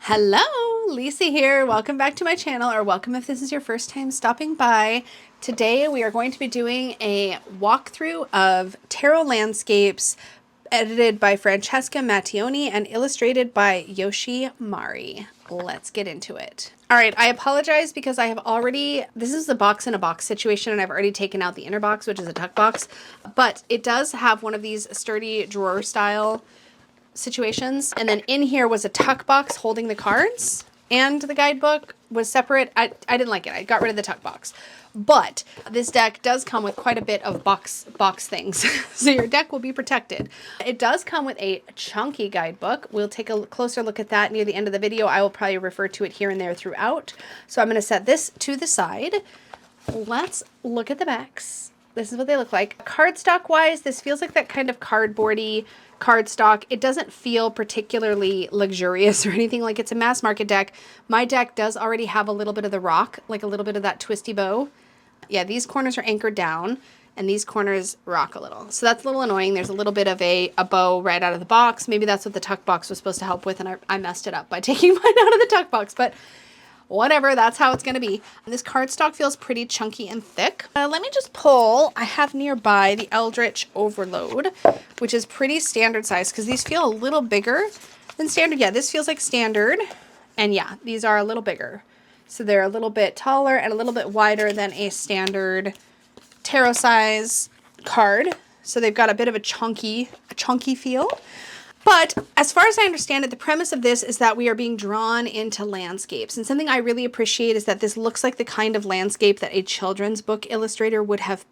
Hello, Lisa here. Welcome back to my channel, or welcome if this is your first time stopping by. Today we are going to be doing a walkthrough of tarot landscapes edited by Francesca Mattioni and illustrated by Yoshi Mari. Let's get into it. All right, I apologize because I have already, this is a box in a box situation and I've already taken out the inner box, which is a tuck box, but it does have one of these sturdy drawer style situations. And then in here was a tuck box holding the cards, and the guidebook was separate. I didn't like it. I got rid of the tuck box. But this deck does come with quite a bit of box things. So your deck will be protected. It does come with a chunky guidebook. We'll take a closer look at that near the end of the video. I will probably refer to it here and there throughout. So I'm going to set this to the side. Let's look at the backs. This is what they look like. Cardstock wise, this feels like that kind of cardboardy cardstock. It doesn't feel particularly luxurious or anything. Like it's a mass market deck. My deck does already have a little bit of the rock, like a little bit of that twisty bow. Yeah, these corners are anchored down and these corners rock a little. So that's a little annoying. There's a little bit of a bow right out of the box. Maybe that's what the tuck box was supposed to help with, and I messed it up by taking mine out of the tuck box, but whatever, that's how it's going to be. And this cardstock feels pretty chunky and thick. Let me just pull, I have nearby the Eldritch Overload, which is pretty standard size because these feel a little bigger than standard. Yeah, this feels like standard. And yeah, these are a little bigger. So they're a little bit taller and a little bit wider than a standard tarot size card. So they've got a bit of a chunky feel. But as far as I understand it, the premise of this is that we are being drawn into landscapes. And something I really appreciate is that this looks like the kind of landscape that a children's book illustrator would have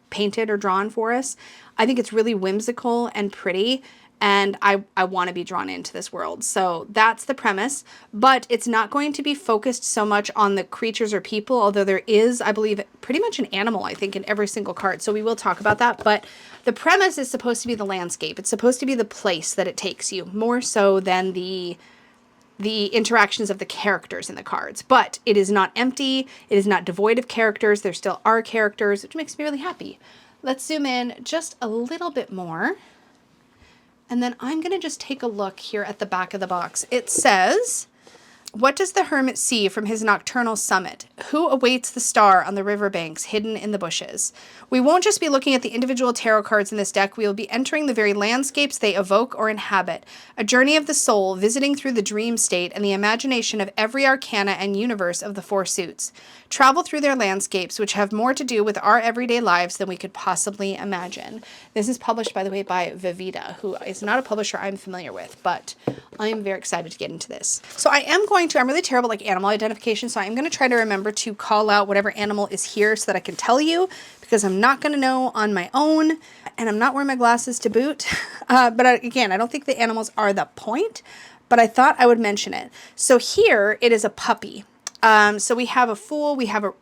painted or drawn for us. I think it's really whimsical and pretty, and I want to be drawn into this world. So that's the premise, but it's not going to be focused so much on the creatures or people, although there is, I believe, pretty much an animal, I think, in every single card. So we will talk about that, but the premise is supposed to be the landscape. It's supposed to be the place that it takes you, more so than the interactions of the characters in the cards. But it is not empty. It is not devoid of characters. There still are characters, which makes me really happy. Let's zoom in just a little bit more. And then I'm going to just take a look here at the back of the box. It says, "What does the hermit see from his nocturnal summit? Who awaits the star on the riverbanks hidden in the bushes?" We won't just be looking at the individual tarot cards in this deck. We will be entering the very landscapes they evoke or inhabit. A journey of the soul, visiting through the dream state and the imagination of every arcana and universe of the four suits. Travel through their landscapes, which have more to do with our everyday lives than we could possibly imagine. This is published, by the way, by Vivida, who is not a publisher I'm familiar with, but I'm very excited to get into this. So I'm really terrible at animal identification, so I'm going to try to remember to call out whatever animal is here so that I can tell you, because I'm not going to know on my own, and I'm not wearing my glasses to boot. Again, I don't think the animals are the point, but I thought I would mention it. So here it is a puppy. So we have a fool, we have a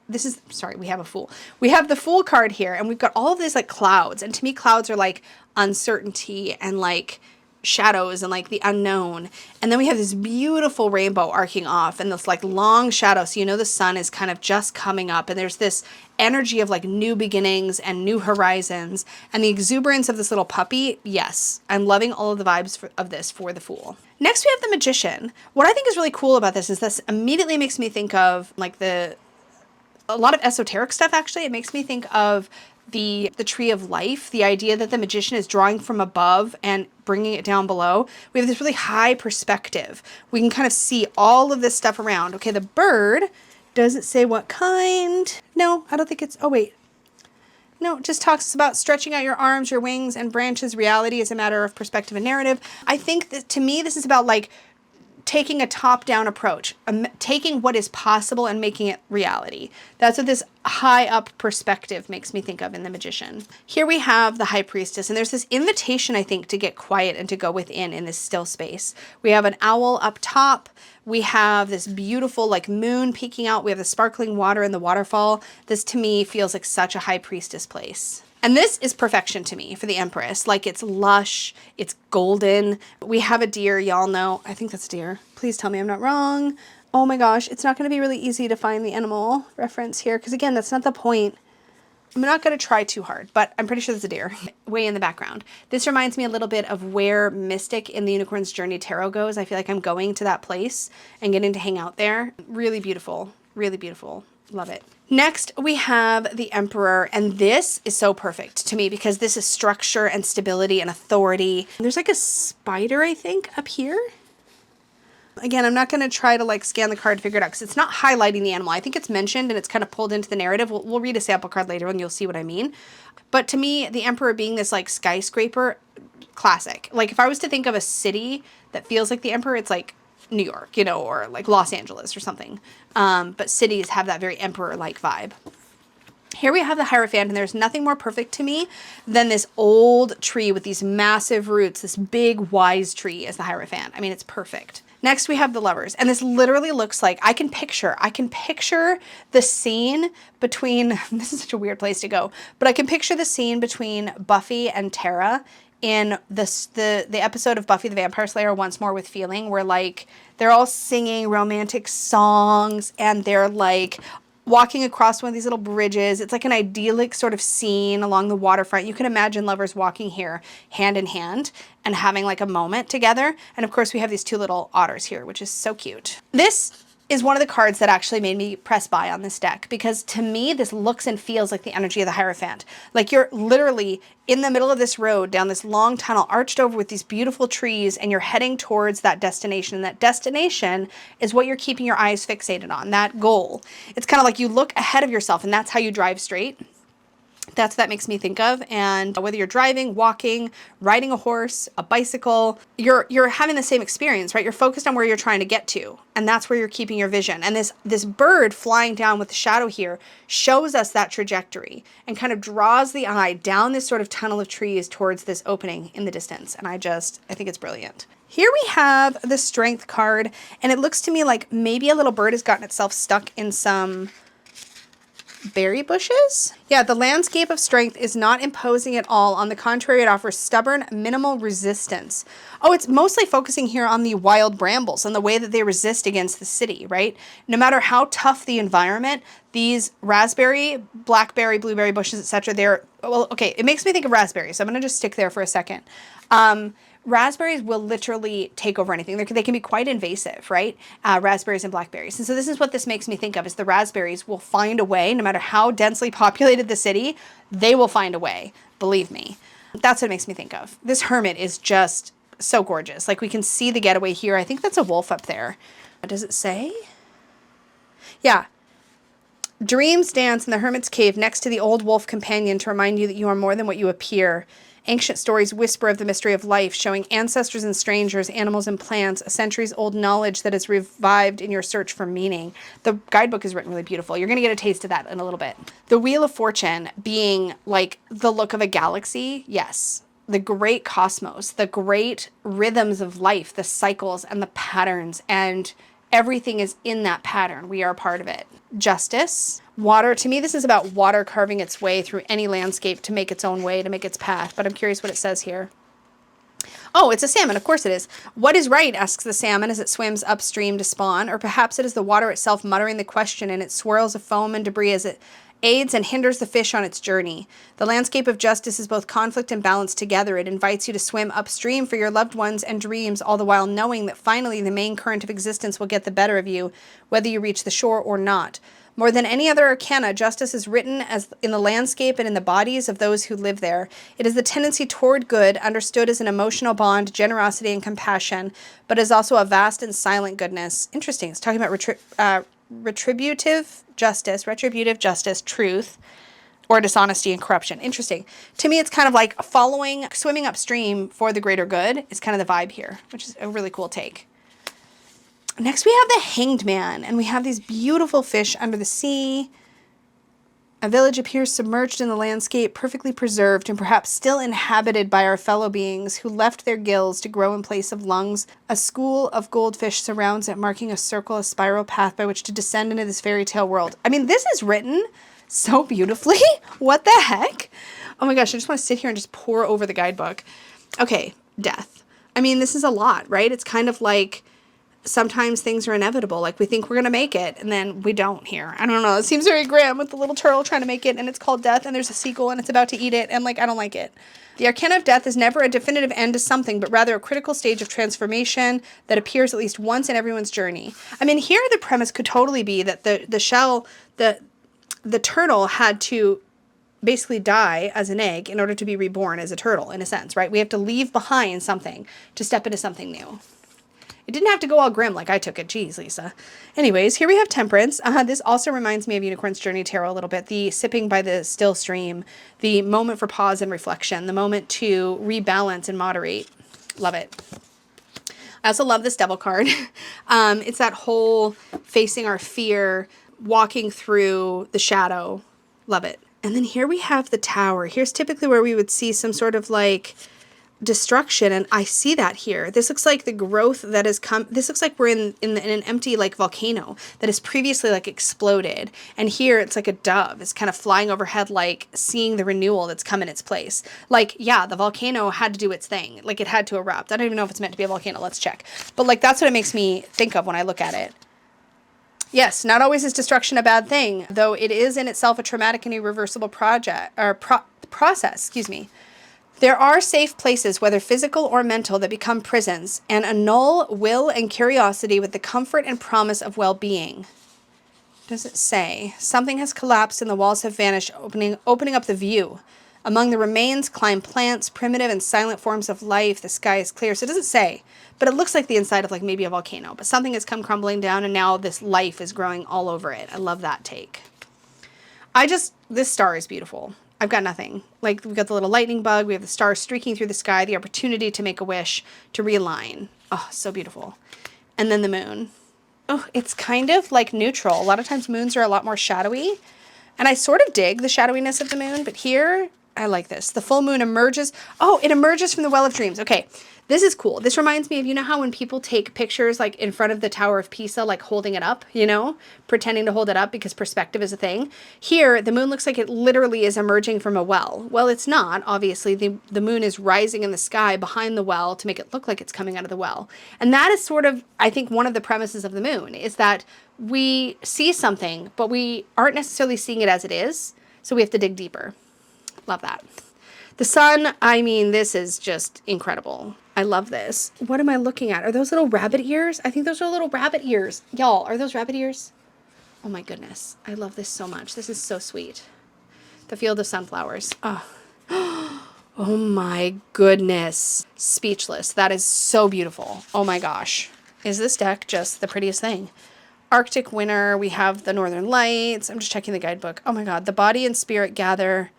fool. We have the fool card here, and we've got all of these like clouds, and to me clouds are like uncertainty and like shadows and like the unknown. And then we have this beautiful rainbow arcing off and this like long shadow, so you know the sun is kind of just coming up, and there's this energy of like new beginnings and new horizons, and the exuberance of this little puppy. Yes, I'm loving all of the vibes of this for the fool. Next we have the magician. What I think is really cool about this is this immediately makes me think of like a lot of esoteric stuff. Actually, it makes me think of the tree of life, the idea that the magician is drawing from above and bringing it down below. We have this really high perspective. We can kind of see all of this stuff around. Okay, the bird doesn't say what kind. No, I don't think it's, oh wait. No, it just talks about stretching out your arms, your wings, and branches. Reality is a matter of perspective and narrative. I think that to me, this is about like taking a top-down approach, taking what is possible and making it reality. That's what this high-up perspective makes me think of in the magician. Here we have the high priestess, and there's this invitation, I think, to get quiet and to go within in this still space. We have an owl up top. We have this beautiful like moon peeking out. We have the sparkling water in the waterfall. This to me feels like such a high priestess place. And this is perfection to me for the Empress. Like it's lush, it's golden. We have a deer, y'all know. I think that's deer. Please tell me I'm not wrong. Oh my gosh, it's not going to be really easy to find the animal reference here because again, that's not the point. I'm not going to try too hard, but I'm pretty sure there's a deer way in the background. This reminds me a little bit of where Mystic in the Unicorn's Journey Tarot goes. I feel like I'm going to that place and getting to hang out there. Really beautiful, really beautiful. Love it. Next, we have the Emperor, and this is so perfect to me because this is structure and stability and authority. There's like a spider, I think, up here. Again, I'm not going to try to like scan the card to figure it out because it's not highlighting the animal. I think it's mentioned and it's kind of pulled into the narrative. We'll read a sample card later and you'll see what I mean. But to me, the Emperor being this like skyscraper, classic. Like if I was to think of a city that feels like the Emperor, it's like New York, you know, or like Los Angeles or something. But cities have that very Emperor-like vibe. Here we have the Hierophant, and there's nothing more perfect to me than this old tree with these massive roots, this big wise tree as the Hierophant. I mean, it's perfect. Next, we have the Lovers, and this literally looks like, I can picture the scene between, this is such a weird place to go, but I can picture the scene between Buffy and Tara in the episode of Buffy the Vampire Slayer, Once More with Feeling, where like they're all singing romantic songs and they're like walking across one of these little bridges. It's like an idyllic sort of scene along the waterfront. You can imagine lovers walking here hand in hand and having like a moment together. And of course we have these two little otters here, which is so cute. This is one of the cards that actually made me press buy on this deck because to me, this looks and feels like the energy of the Hierophant. Like you're literally in the middle of this road down this long tunnel arched over with these beautiful trees and you're heading towards that destination. And that destination is what you're keeping your eyes fixated on, that goal. It's kind of like you look ahead of yourself and that's how you drive straight. That's what that makes me think of. And whether you're driving, walking, riding a horse, a bicycle, you're having the same experience, right? You're focused on where you're trying to get to, and that's where you're keeping your vision. And this bird flying down with the shadow here shows us that trajectory and kind of draws the eye down this sort of tunnel of trees towards this opening in the distance. And I think it's brilliant. Here we have the Strength card, and it looks to me like maybe a little bird has gotten itself stuck in some berry bushes. Yeah, the landscape of strength is not imposing at all. On the contrary, it offers stubborn, minimal resistance. Oh, it's mostly focusing here on the wild brambles and the way that they resist against the city, right? No matter how tough the environment, these raspberry, blackberry, blueberry bushes, etc., well, okay, it makes me think of raspberries, so I'm going to just stick there for a second. Raspberries will literally take over anything. They can be quite invasive, right? Raspberries and blackberries. And so this is what this makes me think of, is the raspberries will find a way, no matter how densely populated the city, they will find a way, believe me. That's what it makes me think of. This hermit is just so gorgeous. Like we can see the getaway here. I think that's a wolf up there. What does it say? Yeah. Dreams dance in the hermit's cave next to the old wolf companion to remind you that you are more than what you appear. Ancient stories whisper of the mystery of life, showing ancestors and strangers, animals and plants, a centuries-old knowledge that is revived in your search for meaning. The guidebook is written really beautiful. You're going to get a taste of that in a little bit. The Wheel of Fortune being like the look of a galaxy, yes. The great cosmos, the great rhythms of life, the cycles and the patterns, and everything is in that pattern. We are a part of it. Justice. Water. To me, this is about water carving its way through any landscape to make its own way, to make its path. But I'm curious what it says here. Oh, it's a salmon. Of course it is. What is right, asks the salmon as it swims upstream to spawn. Or perhaps it is the water itself muttering the question in its swirls of foam and debris as it aids and hinders the fish on its journey. The landscape of justice is both conflict and balance together. It invites you to swim upstream for your loved ones and dreams, all the while knowing that finally the main current of existence will get the better of you, whether you reach the shore or not. More than any other arcana, justice is written as in the landscape and in the bodies of those who live there. It is the tendency toward good, understood as an emotional bond, generosity, and compassion, but is also a vast and silent goodness. Interesting. It's talking about retributive justice, truth, or dishonesty and corruption. Interesting. To me, it's kind of like swimming upstream for the greater good is kind of the vibe here, which is a really cool take. Next, we have the Hanged Man, and we have these beautiful fish under the sea. A village appears submerged in the landscape, perfectly preserved and perhaps still inhabited by our fellow beings who left their gills to grow in place of lungs. A school of goldfish surrounds it, marking a circle, a spiral path by which to descend into this fairy tale world. I mean, this is written so beautifully. What the heck? Oh my gosh, I just want to sit here and just pour over the guidebook. Okay, death. I mean, this is a lot, right? It's kind of like sometimes things are inevitable. Like we think we're going to make it and then we don't here. I don't know. It seems very grim with the little turtle trying to make it and it's called death and there's a sequel and it's about to eat it. And like, I don't like it. The Arcana of Death is never a definitive end to something, but rather a critical stage of transformation that appears at least once in everyone's journey. I mean, here the premise could totally be that the shell, the turtle had to basically die as an egg in order to be reborn as a turtle, in a sense, right? We have to leave behind something to step into something new. It didn't have to go all grim like I took it. Jeez, Lisa. Anyways, here we have Temperance. This also reminds me of Unicorn's Journey Tarot a little bit. The sipping by the still stream, the moment for pause and reflection, the moment to rebalance and moderate. Love it. I also love this Devil card. It's that whole facing our fear, walking through the shadow. Love it. And then here we have the Tower. Here's typically where we would see some sort of like destruction, and I see that here. This looks like the growth that has come. This looks like we're in an empty like volcano that has previously like exploded, and here it's like a dove is kind of flying overhead, like seeing the renewal that's come in its place. Like, yeah, the volcano had to do its thing, like it had to erupt. I don't even know if it's meant to be a volcano. Let's check. But like that's what it makes me think of when I look at it. Yes, not always is destruction a bad thing, though it is in itself a traumatic and irreversible process. Excuse me. There are safe places, whether physical or mental, that become prisons and annul will and curiosity with the comfort and promise of well-being. Does it say? Something has collapsed and the walls have vanished, opening up the view. Among the remains climb plants, primitive and silent forms of life. The sky is clear. So it doesn't say, but it looks like the inside of like maybe a volcano. But something has come crumbling down and now this life is growing all over it. I love that take. This star is beautiful. I've got nothing. Like, we've got the little lightning bug. We have the stars streaking through the sky. The opportunity to make a wish, to realign. Oh, so beautiful. And then the moon. Oh, it's kind of like neutral. A lot of times moons are a lot more shadowy. And I sort of dig the shadowiness of the moon. But here, I like this. The full moon emerges. Oh, it emerges from the Well of Dreams. Okay. This is cool. This reminds me of, you know how when people take pictures like in front of the Tower of Pisa, like holding it up, you know, pretending to hold it up because perspective is a thing. Here, the moon looks like it literally is emerging from a well. Well, it's not. Obviously, the moon is rising in the sky behind the well to make it look like it's coming out of the well. And that is sort of, I think, one of the premises of the moon is that we see something, but we aren't necessarily seeing it as it is. So we have to dig deeper. Love that. The sun, I mean, this is just incredible. I love this. What am I looking at? Are those little rabbit ears? I think those are little rabbit ears. Y'all, are those rabbit ears? Oh my goodness. I love this so much. This is so sweet. The Field of Sunflowers. Oh. Oh my goodness. Speechless. That is so beautiful. Oh my gosh. Is this deck just the prettiest thing? Arctic winter. We have the Northern Lights. I'm just checking the guidebook. Oh my God. The body and spirit gather.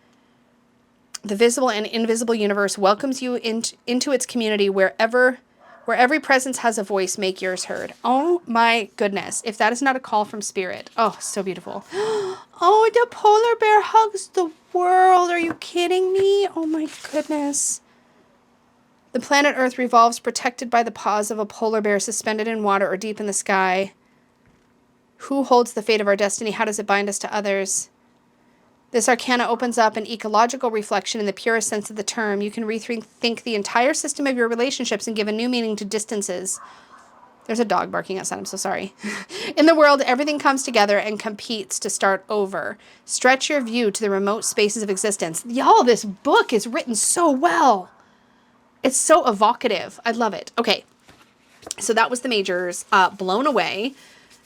The visible and invisible universe welcomes you into its community where every presence has a voice, make yours heard. Oh my goodness. If that is not a call from spirit. Oh, so beautiful. Oh, the polar bear hugs the world. Are you kidding me? Oh my goodness. The planet Earth revolves protected by the paws of a polar bear suspended in water or deep in the sky. Who holds the fate of our destiny? How does it bind us to others? This arcana opens up an ecological reflection in the purest sense of the term. You can rethink the entire system of your relationships and give a new meaning to distances. There's a dog barking outside. I'm so sorry. In the world, everything comes together and competes to start over. Stretch your view to the remote spaces of existence. Y'all, this book is written so well. It's so evocative. I love it. Okay. So that was the majors. Blown away.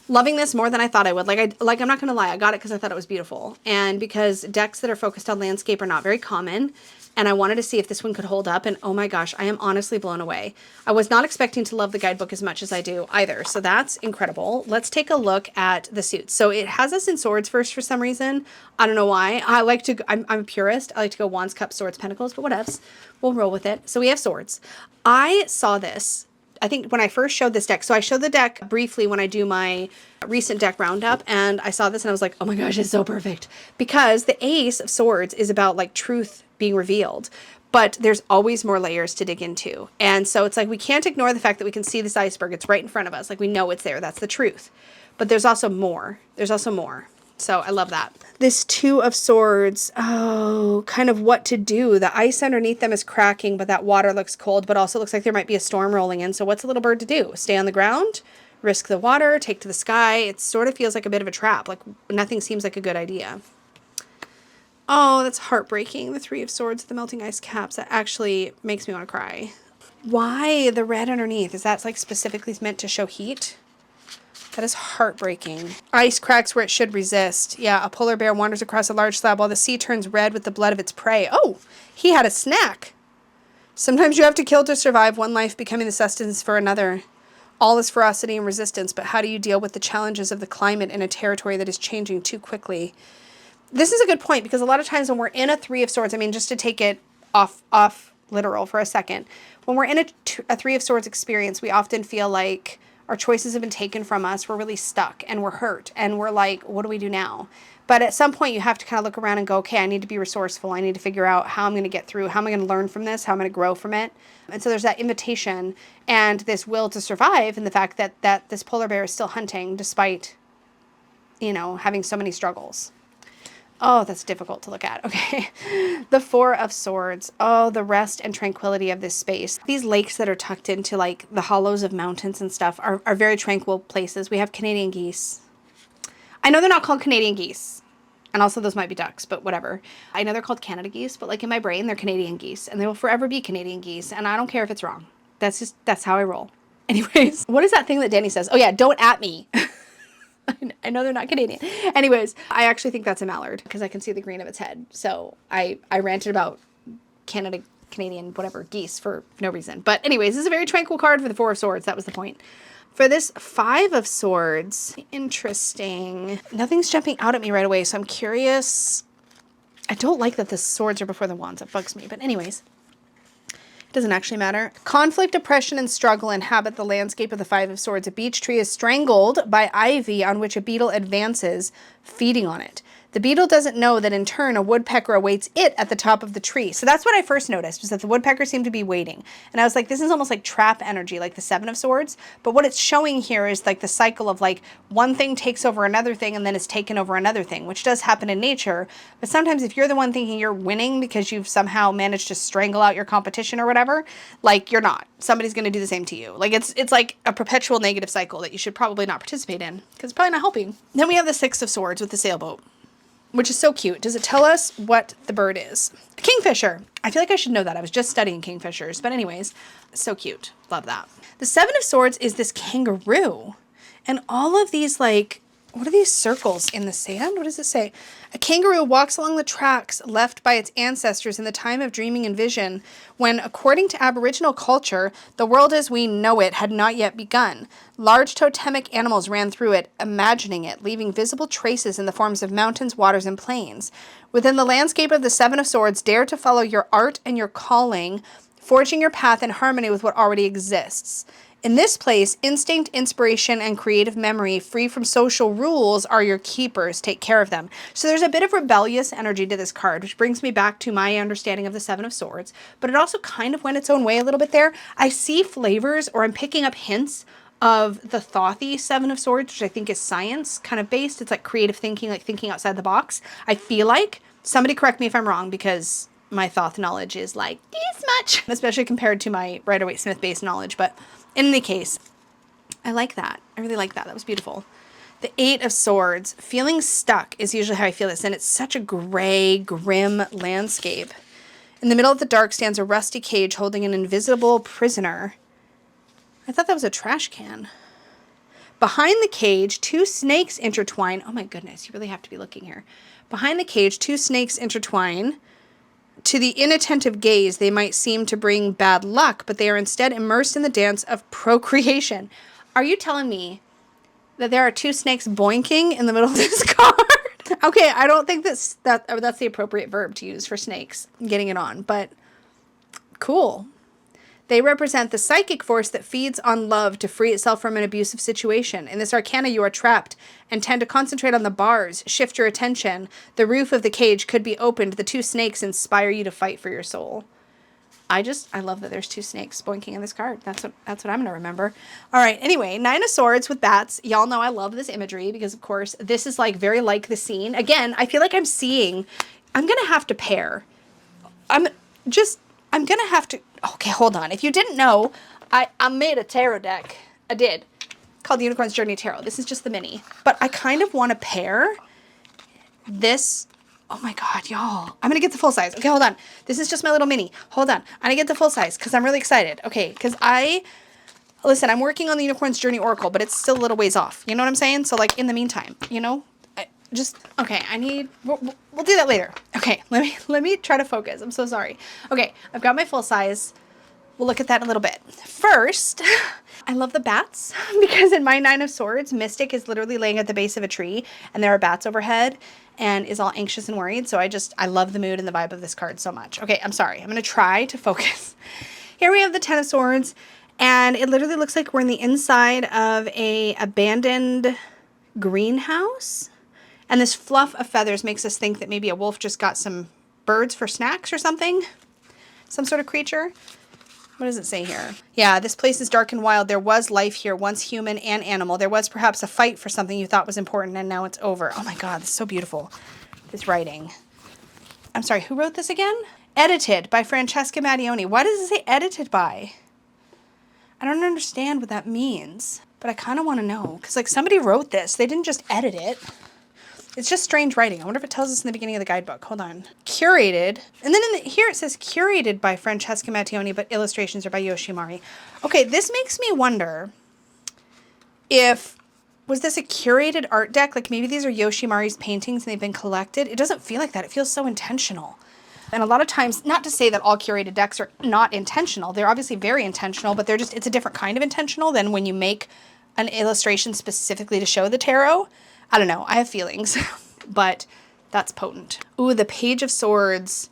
Loving this more than I thought I would. I'm not going to lie. I got it because I thought it was beautiful. And because decks that are focused on landscape are not very common. And I wanted to see if this one could hold up. And oh my gosh, I am honestly blown away. I was not expecting to love the guidebook as much as I do either. So that's incredible. Let's take a look at the suits. So it has us in swords first for some reason. I don't know why. I'm a purist. I like to go wands, cups, swords, pentacles, but whatevs. We'll roll with it. So we have swords. I saw this, I think when I first showed this deck. So I showed the deck briefly when I do my recent deck roundup, and I saw this and I was like, oh my gosh, it's so perfect. Because the Ace of Swords is about like truth being revealed, but there's always more layers to dig into. And so it's like, we can't ignore the fact that we can see this iceberg. It's right in front of us. Like, we know it's there. That's the truth. But there's also more. There's also more. So I love that. This Two of Swords, oh, kind of what to do. The ice underneath them is cracking, but that water looks cold, but also looks like there might be a storm rolling in. So what's a little bird to do? Stay on the ground? Risk the water, take to the sky. It sort of feels like a bit of a trap. Like nothing seems like a good idea. Oh, that's heartbreaking. The Three of Swords, the melting ice caps. That actually makes me want to cry. Why the red underneath? Is that like specifically meant to show heat? That is heartbreaking. Ice cracks where it should resist. Yeah, a polar bear wanders across a large slab while the sea turns red with the blood of its prey. Oh, he had a snack. Sometimes you have to kill to survive, one life becoming the sustenance for another. All is ferocity and resistance, but how do you deal with the challenges of the climate in a territory that is changing too quickly? This is a good point, because a lot of times when we're in a Three of Swords, I mean, just to take it off literal for a second, when we're in a Three of Swords experience, we often feel like our choices have been taken from us. We're really stuck and we're hurt and we're like, what do we do now? But at some point you have to kind of look around and go, okay, I need to be resourceful. I need to figure out how I'm going to get through. How am I going to learn from this? How am I going to grow from it? And so there's that invitation and this will to survive, and the fact that this polar bear is still hunting despite, you know, having so many struggles. Oh, that's difficult to look at. Okay. The Four of Swords. Oh, the rest and tranquility of this space. These lakes that are tucked into like the hollows of mountains and stuff are very tranquil places. We have Canadian geese. I know they're not called Canadian geese. And also those might be ducks, but whatever. I know they're called Canada geese, but like in my brain, they're Canadian geese. And they will forever be Canadian geese. And I don't care if it's wrong. That's how I roll. Anyways, what is that thing that Danny says? Oh yeah, don't at me. I know they're not Canadian. Anyways, I actually think that's a mallard because I can see the green of its head. So I ranted about Canadian, whatever, geese for no reason. But anyways, this is a very tranquil card for the Four of Swords. That was the point. For this Five of Swords, interesting. Nothing's jumping out at me right away, so I'm curious. I don't like that the swords are before the wands. It bugs me. But anyways, doesn't actually matter. Conflict, oppression, and struggle inhabit the landscape of the Five of Swords. A beech tree is strangled by ivy on which a beetle advances, feeding on it. The beetle doesn't know that in turn a woodpecker awaits it at the top of the tree. So that's what I first noticed, was that the woodpecker seemed to be waiting. And I was like, this is almost like trap energy, like the Seven of Swords. But what it's showing here is like the cycle of like one thing takes over another thing and then it's taken over another thing, which does happen in nature. But sometimes if you're the one thinking you're winning because you've somehow managed to strangle out your competition or whatever, like you're not. Somebody's going to do the same to you. Like it's like a perpetual negative cycle that you should probably not participate in because it's probably not helping. Then we have the Six of Swords with the sailboat, which is so cute. Does it tell us what the bird is? A kingfisher. I feel like I should know that. I was just studying kingfishers. But anyways, so cute. Love that. The Seven of Swords is this kangaroo. And all of these, like, what are these circles in the sand? What does it say? A kangaroo walks along the tracks left by its ancestors in the time of dreaming and vision, when, according to Aboriginal culture, the world as we know it had not yet begun. Large totemic animals ran through it, imagining it, leaving visible traces in the forms of mountains, waters, and plains. Within the landscape of the Seven of Swords, dare to follow your art and your calling, forging your path in harmony with what already exists. In this place, instinct, inspiration, and creative memory, free from social rules, are your keepers. Take care of them. So there's a bit of rebellious energy to this card, which brings me back to my understanding of the Seven of Swords. But it also kind of went its own way a little bit there. I see flavors, or I'm picking up hints of the Thothy Seven of Swords, which I think is science kind of based. It's like creative thinking, like thinking outside the box. I feel like, somebody correct me if I'm wrong, because my Thoth knowledge is like this much, especially compared to my Rider-Waite-Smith based knowledge. But in any case, I like that. I really like that. That was beautiful. The Eight of Swords. Feeling stuck is usually how I feel this. And it's such a gray, grim landscape. In the middle of the dark stands a rusty cage holding an invisible prisoner. I thought that was a trash can. Behind the cage, two snakes intertwine. Oh my goodness, you really have to be looking here. Behind the cage, two snakes intertwine. To the inattentive gaze, they might seem to bring bad luck, but they are instead immersed in the dance of procreation. Are you telling me that there are two snakes boinking in the middle of this card? Okay, I don't think that's the appropriate verb to use for snakes, getting it on, but cool. They represent the psychic force that feeds on love to free itself from an abusive situation. In this arcana, you are trapped and tend to concentrate on the bars, shift your attention. The roof of the cage could be opened. The two snakes inspire you to fight for your soul. I love that there's two snakes boinking in this card. That's what I'm going to remember. All right. Anyway, Nine of Swords with bats. Y'all know I love this imagery because, of course, this is like very like the scene. Again, I feel like I'm going to have to pair. I'm going to have to. Okay, hold on. If you didn't know, I made a tarot deck. I did. called the Unicorn's Journey Tarot. This is just the mini. But I kind of want to pair this. Oh my God, y'all. I'm going to get the full size. Okay, hold on. This is just my little mini. Hold on. I'm going to get the full size because I'm really excited. Okay, because listen, I'm working on the Unicorn's Journey Oracle, but it's still a little ways off. You know what I'm saying? So like in the meantime, you know, we'll do that later. Okay, let me try to focus. I'm so sorry. Okay, I've got my full size. We'll look at that in a little bit. First, I love the bats because in my Nine of Swords, Mystic is literally laying at the base of a tree and there are bats overhead and is all anxious and worried. So I love the mood and the vibe of this card so much. Okay, I'm sorry. I'm going to try to focus. Here we have the Ten of Swords and it literally looks like we're in the inside of a abandoned greenhouse. And this fluff of feathers makes us think that maybe a wolf just got some birds for snacks or something. Some sort of creature. What does it say here? Yeah, this place is dark and wild. There was life here, once human and animal. There was perhaps a fight for something you thought was important and now it's over. Oh my God, this is so beautiful. This writing. I'm sorry, who wrote this again? Edited by Francesca Mattioni. Why does it say edited by? I don't understand what that means, but I kind of want to know. Because like somebody wrote this. They didn't just edit it. It's just strange writing. I wonder if it tells us in the beginning of the guidebook. Hold on. Curated. And then here it says curated by Francesca Mattioni, but illustrations are by Yoshimari. Okay, this makes me wonder was this a curated art deck? Like maybe these are Yoshimari's paintings and they've been collected. It doesn't feel like that. It feels so intentional. And a lot of times, not to say that all curated decks are not intentional. They're obviously very intentional, but it's a different kind of intentional than when you make an illustration specifically to show the tarot. I don't know. I have feelings, but that's potent. Ooh, the Page of Swords,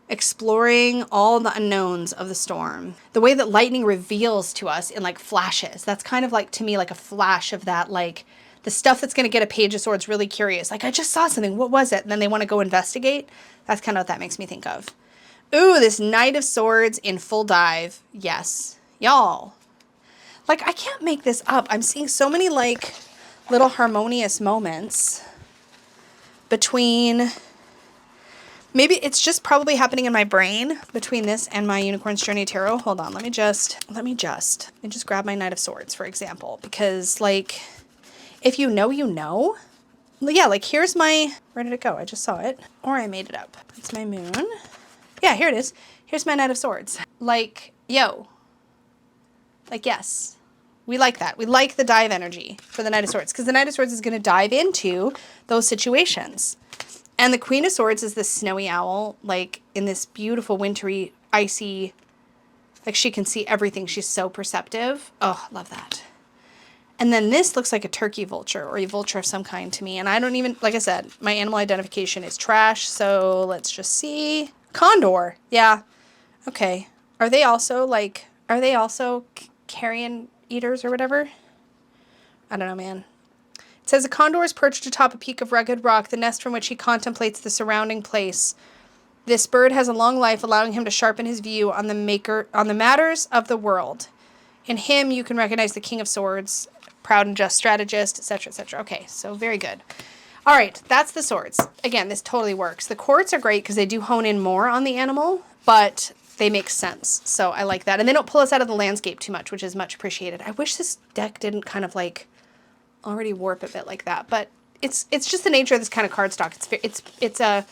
exploring all the unknowns of the storm. The way that lightning reveals to us in like flashes. That's kind of like, to me, like a flash of that, like the stuff that's going to get a Page of Swords really curious. Like, I just saw something. What was it? And then they want to go investigate. That's kind of what that makes me think of. Ooh, this Knight of Swords in full dive. Yes. Y'all. Like, I can't make this up. I'm seeing so many, like, little harmonious moments between, maybe it's just probably happening in my brain between this and my Unicorn's Journey Tarot. Hold on, let me just grab my Knight of Swords, for example, because like, if you know, you know. Yeah, like here's my, where did it go? I just saw it, or I made it up. It's my moon. Yeah, here it is. Here's my Knight of Swords. Like, yo, like, yes. We like that. We like the dive energy for the Knight of Swords because the Knight of Swords is going to dive into those situations. And the Queen of Swords is this snowy owl, like in this beautiful, wintry, icy, like she can see everything. She's so perceptive. Oh, love that. And then this looks like a turkey vulture or a vulture of some kind to me. And I don't even, like I said, my animal identification is trash. So let's just see. Condor. Yeah. Okay. Are they also carrion eaters or whatever? I don't know, man. It says a condor is perched atop a peak of rugged rock, the nest from which he contemplates the surrounding place. This bird has a long life, allowing him to sharpen his view on the matters of the world. In him, you can recognize the King of Swords, proud and just strategist, etc., etc. Okay, so very good. All right, that's the swords. Again, this totally works. The quartz are great because they do hone in more on the animal, but they make sense. So I like that. And they don't pull us out of the landscape too much, which is much appreciated. I wish this deck didn't kind of like already warp a bit like that, but it's just the nature of this kind of cardstock. It's a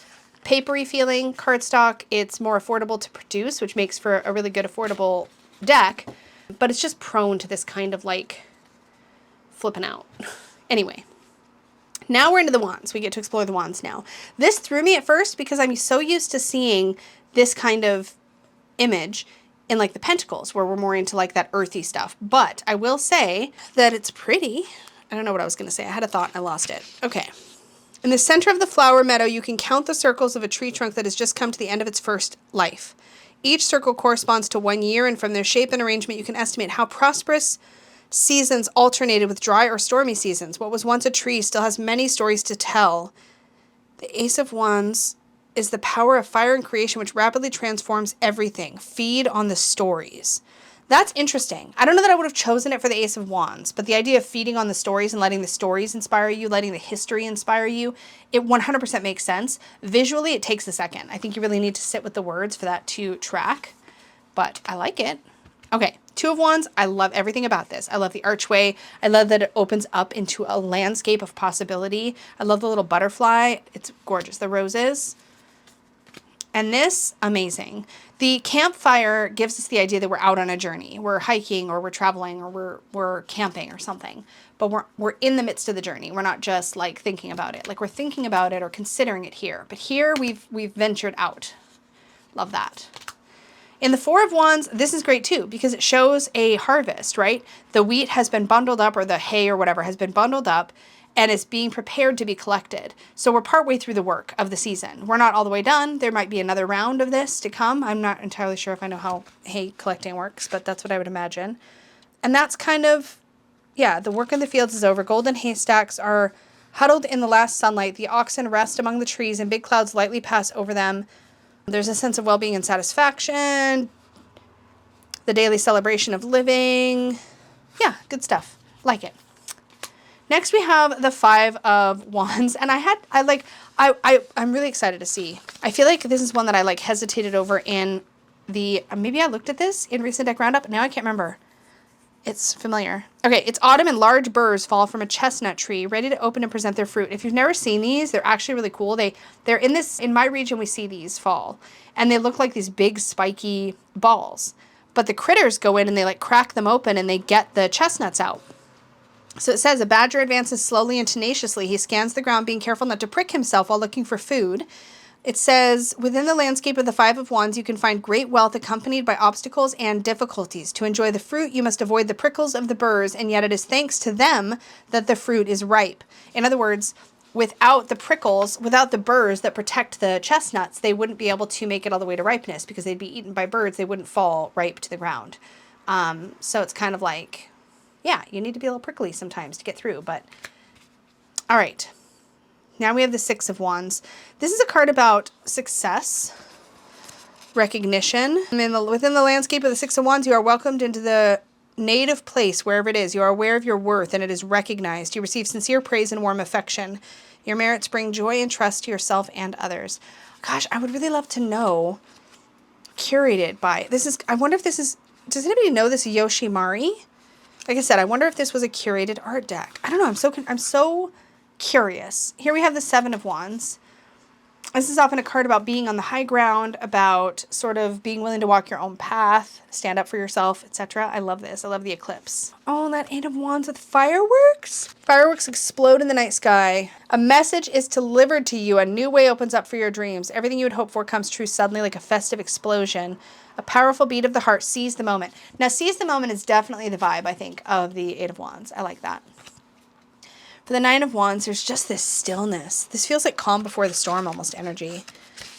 papery feeling cardstock. It's more affordable to produce, which makes for a really good affordable deck, but it's just prone to this kind of like flipping out. Anyway, now we're into the wands. We get to explore the wands now. This threw me at first because I'm so used to seeing this kind of image in like the pentacles where we're more into like that earthy stuff. But I will say that it's pretty. I don't know what I was going to say. I had a thought and I lost it. Okay. In the center of the flower meadow, you can count the circles of a tree trunk that has just come to the end of its first life. Each circle corresponds to 1 year, and from their shape and arrangement, you can estimate how prosperous seasons alternated with dry or stormy seasons. What was once a tree still has many stories to tell. The Ace of Wands is the power of fire and creation, which rapidly transforms everything. Feed on the stories. That's interesting. I don't know that I would have chosen it for the Ace of Wands, but the idea of feeding on the stories and letting the stories inspire you, letting the history inspire you, it 100% makes sense. Visually, it takes a second. I think you really need to sit with the words for that to track, but I like it. Okay, Two of Wands, I love everything about this. I love the archway. I love that it opens up into a landscape of possibility. I love the little butterfly. It's gorgeous. The roses. And this, amazing. The campfire gives us the idea that we're out on a journey. We're hiking or we're traveling or we're camping or something. But we're in the midst of the journey. We're not just like thinking about it. Like we're thinking about it or considering it here. But here we've ventured out. Love that. In the Four of Wands, this is great too because it shows a harvest, right? The wheat has been bundled up, or the hay or whatever has been bundled up and is being prepared to be collected. So we're partway through the work of the season. We're not all the way done. There might be another round of this to come. I'm not entirely sure if I know how hay collecting works, but that's what I would imagine. And that's kind of, yeah, the work in the fields is over. Golden haystacks are huddled in the last sunlight. The oxen rest among the trees and big clouds lightly pass over them. There's a sense of well-being and satisfaction. The daily celebration of living. Yeah, good stuff. Like it. Next we have the Five of Wands, and I'm really excited to see. I feel like this is one that I like hesitated over in the, maybe I looked at this in recent deck roundup. Now I can't remember. It's familiar. Okay, it's autumn and large burrs fall from a chestnut tree, ready to open and present their fruit. If you've never seen these, they're actually really cool. They're in my region we see these fall, and they look like these big spiky balls. But the critters go in and they like crack them open and they get the chestnuts out. So it says, a badger advances slowly and tenaciously. He scans the ground, being careful not to prick himself while looking for food. It says, within the landscape of the Five of Wands, you can find great wealth accompanied by obstacles and difficulties. To enjoy the fruit, you must avoid the prickles of the burrs, and yet it is thanks to them that the fruit is ripe. In other words, without the prickles, without the burrs that protect the chestnuts, they wouldn't be able to make it all the way to ripeness because they'd be eaten by birds. They wouldn't fall ripe to the ground. So it's kind of like, yeah, you need to be a little prickly sometimes to get through, but all right. Now we have the Six of Wands. This is a card about success, recognition. Within the landscape of the Six of Wands, you are welcomed into the native place, wherever it is. You are aware of your worth and it is recognized. You receive sincere praise and warm affection. Your merits bring joy and trust to yourself and others. Gosh, I would really love to know, curated by, I wonder if this is, does anybody know this Yoshimari? Like I said, I wonder if this was a curated art deck. I don't know. I'm so curious. Here we have the Seven of Wands. This is often a card about being on the high ground, about sort of being willing to walk your own path, stand up for yourself, etc. I love this. I love the eclipse. Oh, that Eight of Wands with fireworks. Fireworks explode in the night sky. A message is delivered to you. A new way opens up for your dreams. Everything you would hope for comes true suddenly like a festive explosion. A powerful beat of the heart. Seize the moment. Now, seize the moment is definitely the vibe, I think, of the Eight of Wands. I like that. For the Nine of Wands, there's just this stillness. This feels like calm before the storm almost energy.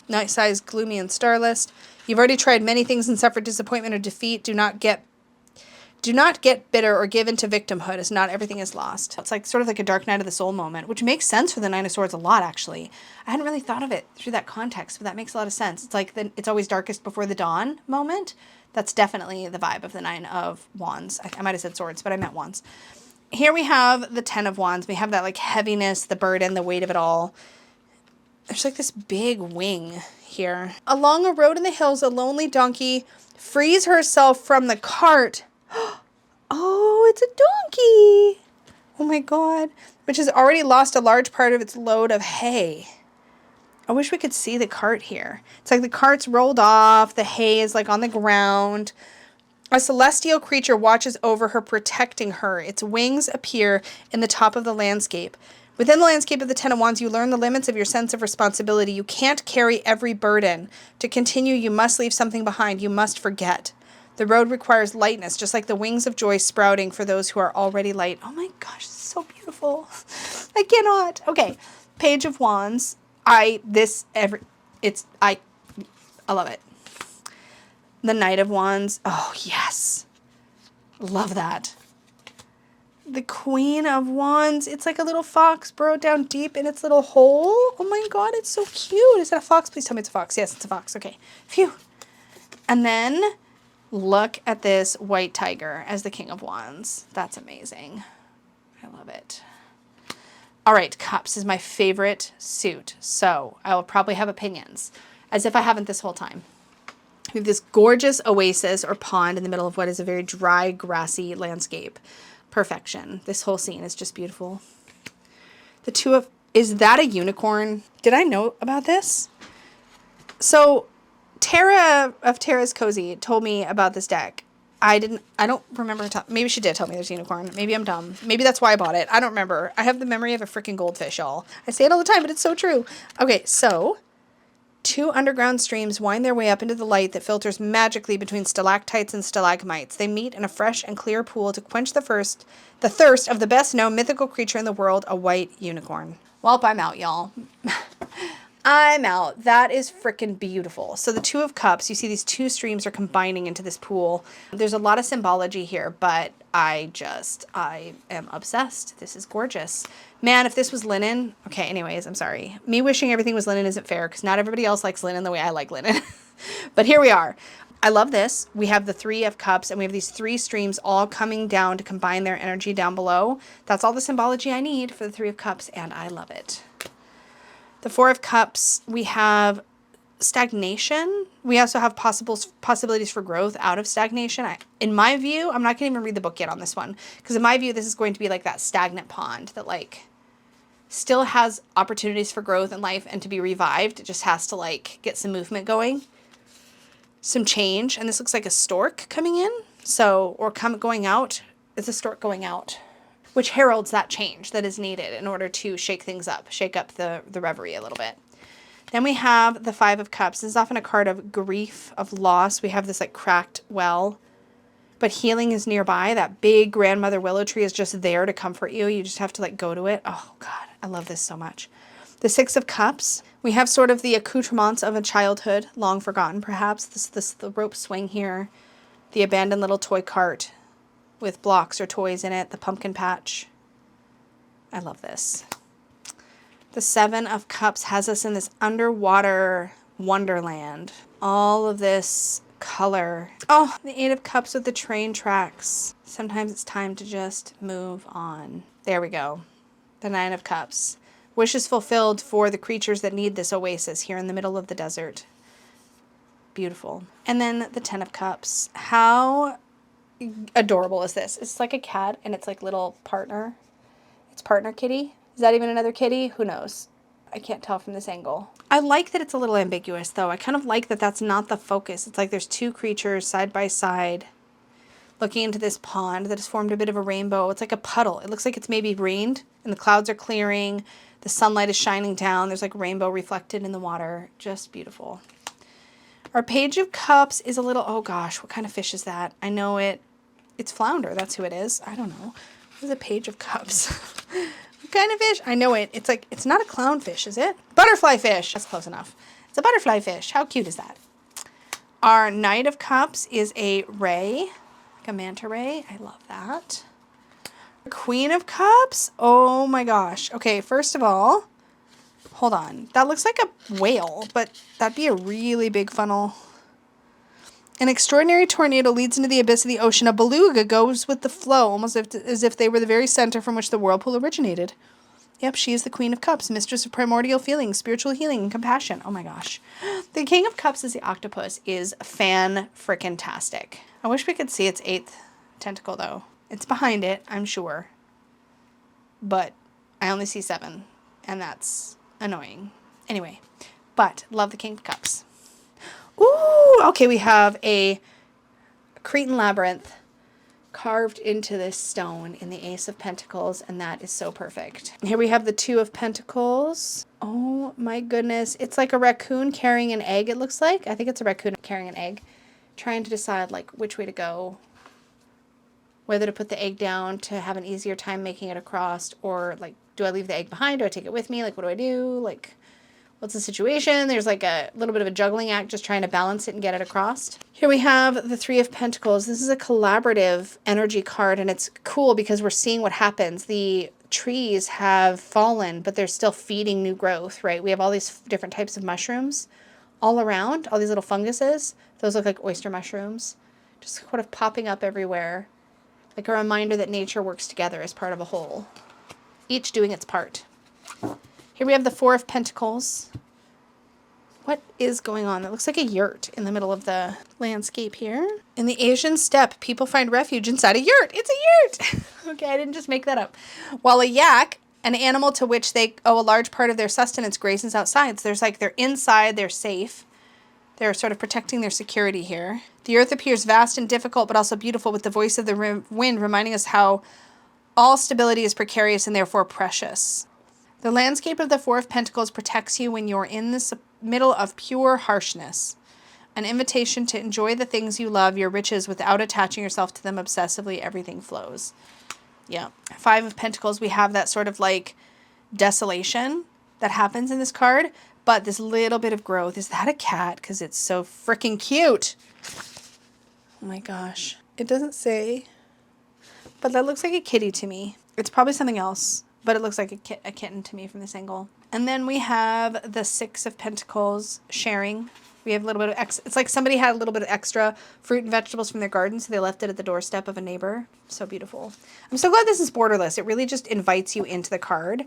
Night sky is gloomy and starless. You've already tried many things and suffered disappointment or defeat. Do not get bitter or give in to victimhood, as not everything is lost. It's like sort of like a dark night of the soul moment, which makes sense for the Nine of Swords a lot, actually. I hadn't really thought of it through that context, but that makes a lot of sense. It's like it's always darkest before the dawn moment. That's definitely the vibe of the Nine of Wands. I might have said swords, but I meant wands. Here we have the Ten of Wands. We have that like heaviness, the burden, the weight of it all. There's like this big wing here. Along a road in the hills, a lonely donkey frees herself from the cart. Oh, it's a donkey. Oh my God. Which has already lost a large part of its load of hay. I wish we could see the cart here. It's like the cart's rolled off. The hay is like on the ground. A celestial creature watches over her, protecting her. Its wings appear in the top of the landscape. Within the landscape of the Ten of Wands, you learn the limits of your sense of responsibility. You can't carry every burden. To continue, you must leave something behind. You must forget. The road requires lightness, just like the wings of joy sprouting for those who are already light. Oh my gosh, this is so beautiful. I cannot. Okay, Page of Wands. I love it. The Knight of Wands. Oh, yes. Love that. The Queen of Wands. It's like a little fox burrowed down deep in its little hole. Oh my God, it's so cute. Is that a fox? Please tell me it's a fox. Yes, it's a fox. Okay. Phew. And then look at this white tiger as the King of Wands. That's amazing. I love it. All right, Cups is my favorite suit. So I will probably have opinions, as if I haven't this whole time. We have this gorgeous oasis or pond in the middle of what is a very dry, grassy landscape. Perfection. This whole scene is just beautiful. The Two of... Is that a unicorn? Did I know about this? So Tara of Tara's Cozy told me about this deck. I don't remember. Maybe she did tell me there's a unicorn. Maybe I'm dumb. Maybe that's why I bought it. I don't remember. I have the memory of a freaking goldfish, y'all. I say it all the time, but it's so true. Okay, so 2 underground streams wind their way up into the light that filters magically between stalactites and stalagmites. They meet in a fresh and clear pool to quench the thirst of the best known mythical creature in the world, a white unicorn. Welp, I'm out, y'all. I'm out. That is freaking beautiful. So the Two of Cups, you see these 2 streams are combining into this pool. There's a lot of symbology here, but I am obsessed. This is gorgeous. Man, if this was linen, okay, anyways, I'm sorry. Me wishing everything was linen isn't fair because not everybody else likes linen the way I like linen. But here we are. I love this. We have the 3 of Cups and we have these 3 streams all coming down to combine their energy down below. That's all the symbology I need for the 3 of Cups and I love it. The 4 of Cups, we have stagnation. We also have possibilities for growth out of stagnation. In my view, I'm not going to even read the book yet on this one because in my view, this is going to be like that stagnant pond that like still has opportunities for growth in life and to be revived. It just has to like get some movement going, some change. And this looks like a stork coming in. So, or going out. It's a stork going out, which heralds that change that is needed in order to shake things up, shake up the reverie a little bit. Then we have the 5 of Cups. This is often a card of grief, of loss. We have this like cracked well, but healing is nearby. That big grandmother willow tree is just there to comfort you. You just have to like go to it. Oh God, I love this so much. The 6 of Cups. We have sort of the accoutrements of a childhood, long forgotten perhaps. The rope swing here, the abandoned little toy cart with blocks or toys in it, the pumpkin patch. I love this. The 7 of Cups has us in this underwater wonderland. All of this color. Oh, the 8 of Cups with the train tracks. Sometimes it's time to just move on. There we go. The 9 of Cups. Wishes fulfilled for the creatures that need this oasis here in the middle of the desert. Beautiful. And then the 10 of Cups. How adorable is this? It's like a cat and it's like little partner. It's partner kitty. Is that even another kitty? Who knows? I can't tell from this angle. I like that it's a little ambiguous though. I kind of like that that's not the focus. It's like there's 2 creatures side by side looking into this pond that has formed a bit of a rainbow. It's like a puddle. It looks like it's maybe rained and the clouds are clearing. The sunlight is shining down. There's like rainbow reflected in the water. Just beautiful. Our Page of Cups is a little, oh gosh, what kind of fish is that? I know it. It's flounder. That's who it is. I don't know. What is a Page of Cups? What kind of fish? I know it. It's like, it's not a clownfish, is it? Butterfly fish. That's close enough. It's a butterfly fish. How cute is that? Our Knight of Cups is a ray, like a manta ray. I love that. Queen of Cups. Oh my gosh. Okay, first of all, hold on. That looks like a whale, but that'd be a really big funnel. An extraordinary tornado leads into the abyss of the ocean. A beluga goes with the flow, almost as if they were the very center from which the whirlpool originated. Yep, she is the Queen of Cups, mistress of primordial feelings, spiritual healing, and compassion. Oh my gosh. The King of Cups as the octopus is fan-frickin-tastic. I wish we could see its 8th tentacle, though. It's behind it, I'm sure. But I only see 7, and that's annoying. Anyway, but love the King of Cups. Ooh, okay, we have a Cretan labyrinth carved into this stone in the Ace of Pentacles, and that is so perfect. Here we have the 2 of Pentacles. Oh my goodness. It's like a raccoon carrying an egg, it looks like. I think it's a raccoon carrying an egg. Trying to decide like which way to go. Whether to put the egg down to have an easier time making it across, or like, do I leave the egg behind? Do I take it with me? Like, what do I do? Like, what's the situation? There's like a little bit of a juggling act just trying to balance it and get it across. Here we have the 3 of Pentacles. This is a collaborative energy card, and it's cool because we're seeing what happens. The trees have fallen, but they're still feeding new growth, right? We have all these different types of mushrooms all around, all these little funguses. Those look like oyster mushrooms, just sort of popping up everywhere, like a reminder that nature works together as part of a whole, each doing its part. Here we have the 4 of Pentacles. What is going on? That looks like a yurt in the middle of the landscape here. In the Asian steppe, people find refuge inside a yurt. It's a yurt! Okay, I didn't just make that up. While a yak, an animal to which they owe a large part of their sustenance, grazes outside. So there's like, they're inside, they're safe. They're sort of protecting their security here. The earth appears vast and difficult, but also beautiful, with the voice of the wind reminding us how all stability is precarious and therefore precious. The landscape of the Four of Pentacles protects you when you're in the middle of pure harshness. An invitation to enjoy the things you love, your riches, without attaching yourself to them obsessively. Everything flows. Yeah. Five of Pentacles, we have that sort of like desolation that happens in this card, but this little bit of growth. Is that a cat? Because it's so freaking cute. Oh my gosh. It doesn't say, but that looks like a kitty to me. It's probably something else, but it looks like a kitten to me from this angle. And then we have the Six of Pentacles, sharing. We have a little bit of it's like somebody had a little bit of extra fruit and vegetables from their garden, so they left it at the doorstep of a neighbor. So beautiful. I'm so glad this is borderless. It really just invites you into the card.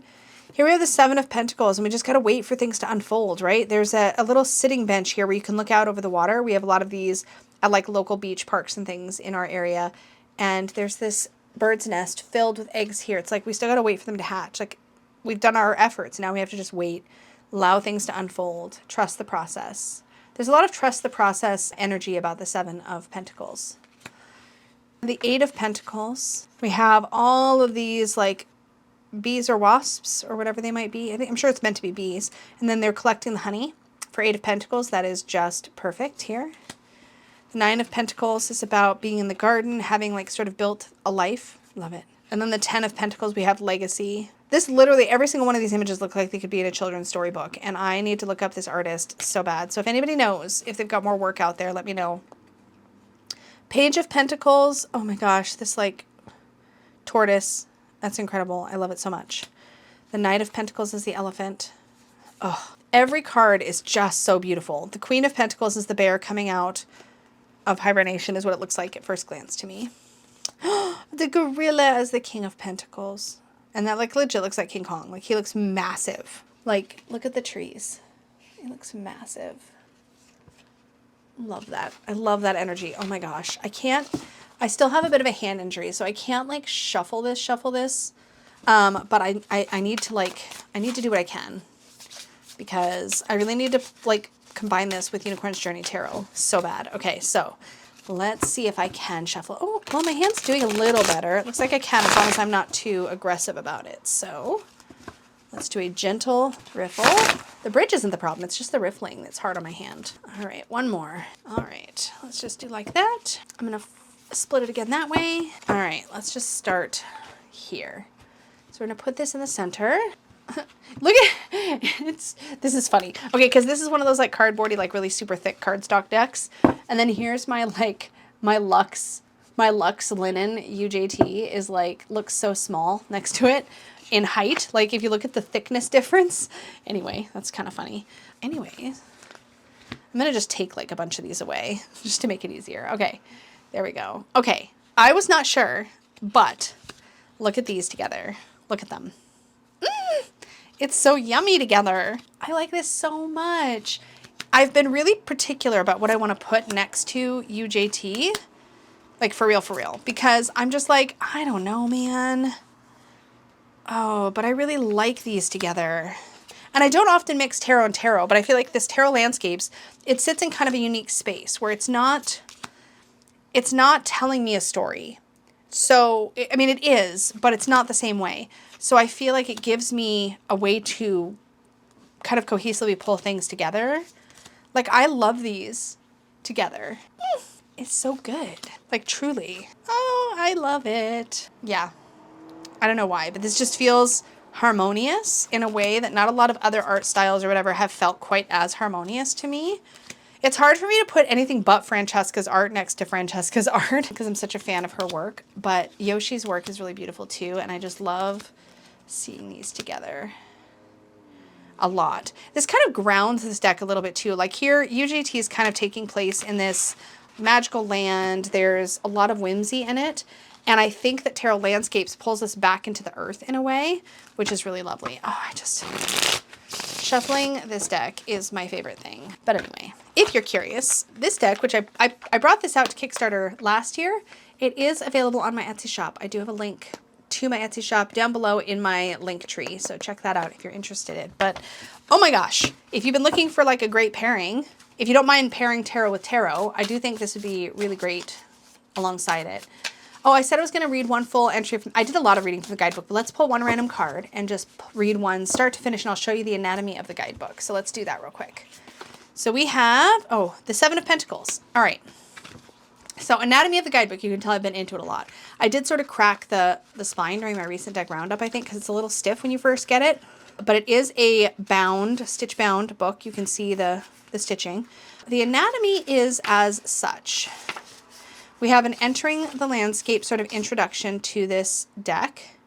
Here we have the Seven of Pentacles, and we just got to wait for things to unfold, right? There's a little sitting bench here where you can look out over the water. We have a lot of these at like local beach parks and things in our area. And there's this bird's nest filled with eggs here. It's like we still got to wait for them to hatch. Like, we've done our efforts. Now we have to just wait, allow things to unfold, trust the process. There's a lot of trust the process energy about the Seven of Pentacles. The Eight of Pentacles, we have all of these like bees or wasps or whatever they might be. I'm sure it's meant to be bees. And then they're collecting the honey for Eight of Pentacles. That is just perfect here. The Nine of Pentacles is about being in the garden, having like sort of built a life. Love it. And then the Ten of Pentacles, we have legacy. This literally, every single one of these images look like they could be in a children's storybook. And I need to look up this artist so bad. So if anybody knows, if they've got more work out there, let me know. Page of Pentacles. Oh my gosh, this like tortoise. That's incredible. I love it so much. The Knight of Pentacles is the elephant. Oh, every card is just so beautiful. The Queen of Pentacles is the bear coming out of hibernation is what it looks like at first glance to me. The gorilla is the King of Pentacles. And that like legit looks like King Kong. Like he looks massive. Like look at the trees. He looks massive. Love that. I love that energy. Oh my gosh. I still have a bit of a hand injury, so I can't like shuffle this. But I need to do what I can because I really need to like combine this with Unicorn's Journey Tarot so bad. Okay, so let's see if I can shuffle. Oh, well, my hand's doing a little better. It looks like I can as long as I'm not too aggressive about it. So let's do a gentle riffle. The bridge isn't the problem. It's just the riffling that's hard on my hand. All right, one more. All right, let's just do like that. I'm going to split it again that way. All right, let's just start here. So we're going to put this in the center. Look at this is funny. Okay, because this is one of those like cardboardy, like really super thick cardstock decks. And then here's my like my Luxe linen UJT is like looks so small next to it in height. Like if you look at the thickness difference. Anyway, that's kind of funny. Anyways, I'm gonna just take like a bunch of these away just to make it easier. Okay, there we go. Okay, I was not sure, but look at these together. Look at them. It's so yummy together. I like this so much. I've been really particular about what I want to put next to UJT. Like for real. Because I'm just like, I don't know, man. Oh, but I really like these together. And I don't often mix tarot and tarot, but I feel like this Tarot Landscapes, it sits in kind of a unique space where it's not telling me a story. So, I mean, it is, but it's not the same way. So I feel like it gives me a way to kind of cohesively pull things together. Like, I love these together. It's so good. Like, truly. Oh, I love it. Yeah. I don't know why, but this just feels harmonious in a way that not a lot of other art styles or whatever have felt quite as harmonious to me. It's hard for me to put anything but Francesca's art next to Francesca's art because I'm such a fan of her work. But Yoshi's work is really beautiful too, and I just love seeing these together a lot. This kind of grounds this deck a little bit too. Like here, UJT is kind of taking place in this magical land. There's a lot of whimsy in it. And I think that Tarot Landscapes pulls us back into the earth in a way, which is really lovely. Oh, Shuffling this deck is my favorite thing. But anyway, if you're curious, this deck, which I brought this out to Kickstarter last year, it is available on my Etsy shop. I do have a link to my Etsy shop down below in my link tree, so check that out if you're interested in. But oh my gosh, if you've been looking for like a great pairing, if you don't mind pairing tarot with tarot, I do think this would be really great alongside it. Oh, I said I was going to read one full entry. I did a lot of reading from the guidebook, but let's pull one random card and just read one start to finish, and I'll show you the anatomy of the guidebook. So let's do that real quick. So we have, oh, the Seven of Pentacles. All right. So anatomy of the guidebook, you can tell I've been into it a lot. I did sort of crack the spine during my recent deck roundup, I think, because it's a little stiff when you first get it. But it is a bound, stitch-bound book. You can see the stitching. The anatomy is as such. We have an entering the landscape sort of introduction to this deck.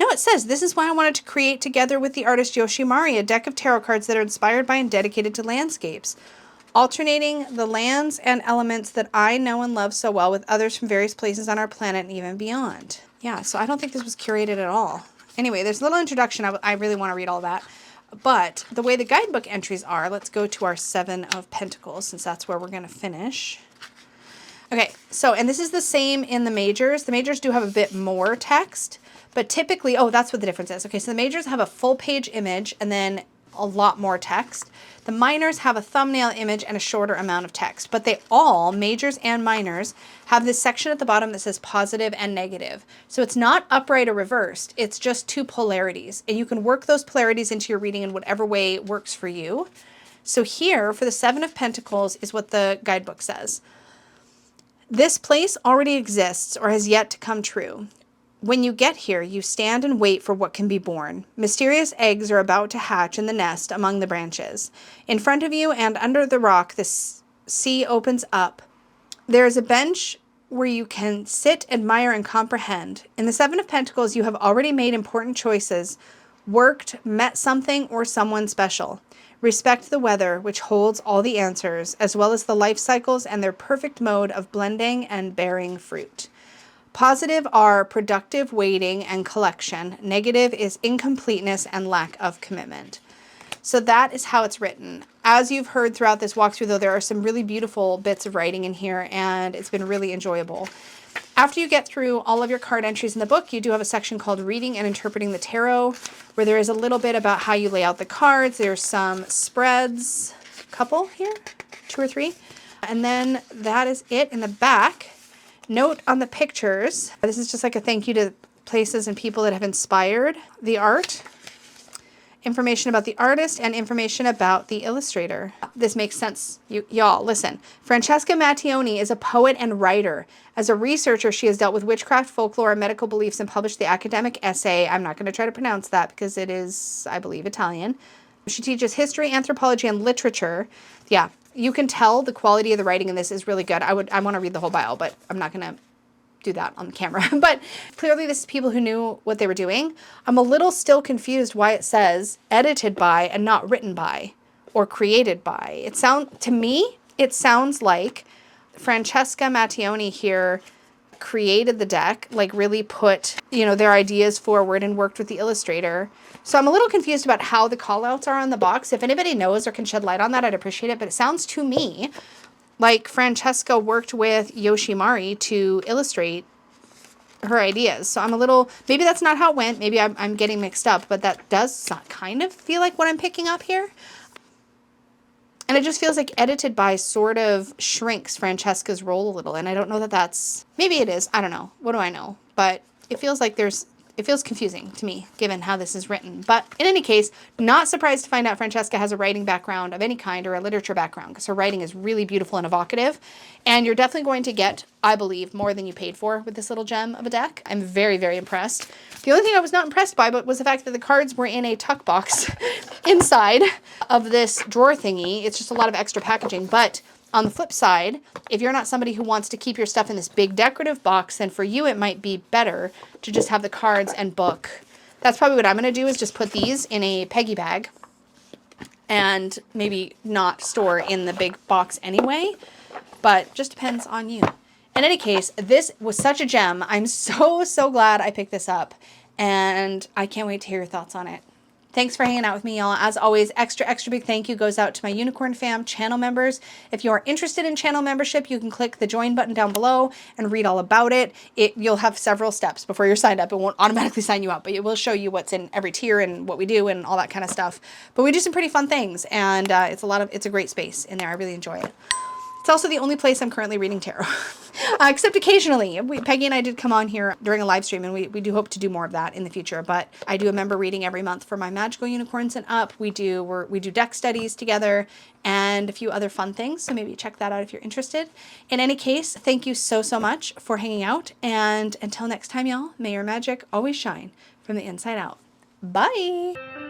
No, it says, this is why I wanted to create together with the artist Yoshimari a deck of tarot cards that are inspired by and dedicated to landscapes, alternating the lands and elements that I know and love so well with others from various places on our planet and even beyond. Yeah, so I don't think this was curated at all. Anyway, there's a little introduction. I really want to read all that. But the way the guidebook entries are, let's go to our Seven of Pentacles, since that's where we're going to finish. Okay, so, and this is the same in the majors. The majors do have a bit more text, but typically, oh, that's what the difference is. Okay, so the majors have a full page image and then a lot more text. The minors have a thumbnail image and a shorter amount of text, but they all, majors and minors, have this section at the bottom that says positive and negative. So it's not upright or reversed, it's just two polarities, and you can work those polarities into your reading in whatever way works for you. So here, for the Seven of Pentacles, is what the guidebook says. This place already exists or has yet to come true. When you get here, you stand and wait for what can be born. Mysterious eggs are about to hatch in the nest among the branches. In front of you and under the rock, the sea opens up. There is a bench where you can sit, admire, and comprehend. In the Seven of Pentacles, you have already made important choices, worked, met something or someone special. Respect the weather, which holds all the answers, as well as the life cycles and their perfect mode of blending and bearing fruit. Positive are productive waiting and collection. Negative is incompleteness and lack of commitment. So that is how it's written. As you've heard throughout this walkthrough, though, there are some really beautiful bits of writing in here, and it's been really enjoyable. After you get through all of your card entries in the book, you do have a section called Reading and Interpreting the Tarot, where there is a little bit about how you lay out the cards. There's some spreads, couple here, 2 or 3. And then that is it in the back. Note on the pictures, this is just like a thank you to places and people that have inspired the art. Information about the artist and information about the illustrator. This makes sense. Y'all, listen. Francesca Mattioni is a poet and writer. As a researcher, she has dealt with witchcraft, folklore, and medical beliefs and published the academic essay. I'm not going to try to pronounce that because it is, I believe, Italian. She teaches history, anthropology, and literature. Yeah, you can tell the quality of the writing in this is really good. I want to read the whole bio, but I'm not going to do that on the camera. But clearly this is people who knew what they were doing. I'm a little still confused why it says edited by and not written by or created by. To me, it sounds like Francesca Mattioni here created the deck, like really put, their ideas forward and worked with the illustrator. So I'm a little confused about how the call outs are on the box. If anybody knows or can shed light on that, I'd appreciate it. But it sounds to me like Francesca worked with Yoshimari to illustrate her ideas. So I'm a little, maybe that's not how it went. Maybe I'm getting mixed up, but that does kind of feel like what I'm picking up here. And it just feels like edited by sort of shrinks Francesca's role a little. And I don't know that that's, maybe it is. I don't know. What do I know? But it feels like it feels confusing to me, given how this is written. But in any case, not surprised to find out Francesca has a writing background of any kind or a literature background, because her writing is really beautiful and evocative. And you're definitely going to get, I believe, more than you paid for with this little gem of a deck. I'm very, very impressed. The only thing I was not impressed by was the fact that the cards were in a tuck box inside of this drawer thingy. It's just a lot of extra packaging. But on the flip side, if you're not somebody who wants to keep your stuff in this big decorative box, then for you it might be better to just have the cards and book. That's probably what I'm going to do, is just put these in a Peggy bag and maybe not store in the big box anyway, but just depends on you. In any case, this was such a gem. I'm so glad I picked this up, and I can't wait to hear your thoughts on it. Thanks for hanging out with me, y'all. As always, extra big thank you goes out to my Unicorn Fam channel members. If you're interested in channel membership, you can click the join button down below and read all about it. You'll have several steps before you're signed up. It won't automatically sign you up, but it will show you what's in every tier and what we do and all that kind of stuff. But we do some pretty fun things, and it's a great space in there. I really enjoy it. It's also the only place I'm currently reading tarot, except occasionally. Peggy and I did come on here during a live stream, and we do hope to do more of that in the future. But I do a member reading every month for my Magical Unicorns and Up. We do deck studies together and a few other fun things. So maybe check that out if you're interested. In any case, thank you so much for hanging out. And until next time, y'all, may your magic always shine from the inside out. Bye.